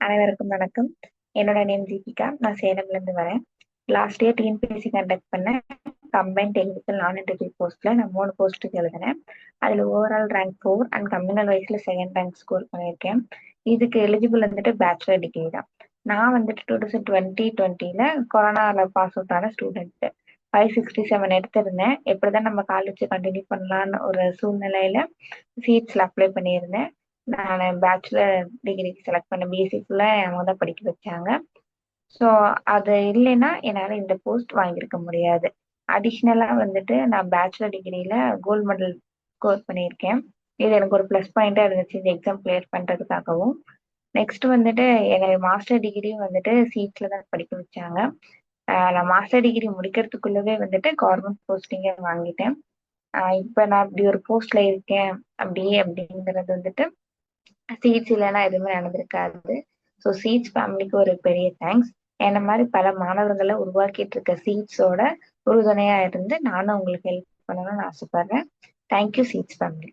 அனைவருக்கும் வணக்கம். என்னோட நேம் தீபிகா. நான் சேலம்ல இருந்து வரேன். லாஸ்ட் இயர் டிஎன்பிஎஸ்சி கண்டக்ட் பண்ண கம்பைன் டெக்னிக்கல் நான் இன்டர்வியூ போஸ்ட்ல நான் 3 போஸ்ட்டுக்கு எழுதினேன். அதுல ஓவரால் ரேங்க் 4 அண்ட் கம்யூனல் வைஸ்ல செகண்ட் ரேங்க் ஸ்கோர் பண்ணியிருக்கேன். இதுக்கு எலிஜிபிள் வந்துட்டு பேச்சுலர் டிகிரி தான். நான் வந்துட்டு 2020ல கொரோனால பாஸ் அவுட் ஆன ஸ்டூடெண்ட். 567 எடுத்திருந்தேன். எப்படிதான் நம்ம காலேஜ் கண்டினியூ பண்ணலான்னு ஒரு சூழ்நிலையில சீட்ஸ்ல அப்ளை பண்ணியிருந்தேன். நான் பேச்சுலர் டிகிரிக்கு செலக்ட் பண்ண பிஎஸ்சி ஃபுல்லாக அவங்க தான் படிக்க வச்சாங்க. ஸோ அது இல்லைன்னா என்னால் இந்த போஸ்ட் வாங்கியிருக்க முடியாது. அடிஷ்னலாக வந்துட்டு நான் பேச்சுலர் டிகிரியில் கோல்டு மெடல் ஸ்கோர் பண்ணியிருக்கேன். இது எனக்கு ஒரு ப்ளஸ் பாயிண்டாக இருந்துச்சு இந்த எக்ஸாம் கிளியர் பண்ணுறதுக்காகவும். நெக்ஸ்ட் வந்துட்டு என்னோட மாஸ்டர் டிகிரியும் வந்துட்டு சீட்ஸில் தான் படிக்க வச்சாங்க. நான் மாஸ்டர் டிகிரி முடிக்கிறதுக்குள்ளவே வந்துட்டு கவர்மெண்ட் போஸ்டிங்கே வாங்கிட்டேன். இப்போ நான் இப்படி ஒரு போஸ்ட்ல இருக்கேன் அப்படிங்கிறது வந்துட்டு சீட்ஸ் இல்லைன்னா எதுவுமே நடந்திருக்காது. ஸோ சீட்ஸ் ஃபேமிலிக்கு ஒரு பெரிய தேங்க்ஸ். என்ன மாதிரி பல மாணவர்களை உருவாக்கிட்டு இருக்க சீட்ஸோட உறுதுணையா இருந்து நானும் உங்களுக்கு ஹெல்ப் பண்ணணும்னு ஆசைப்படுறேன். தேங்க்யூ சீட்ஸ் ஃபேமிலி.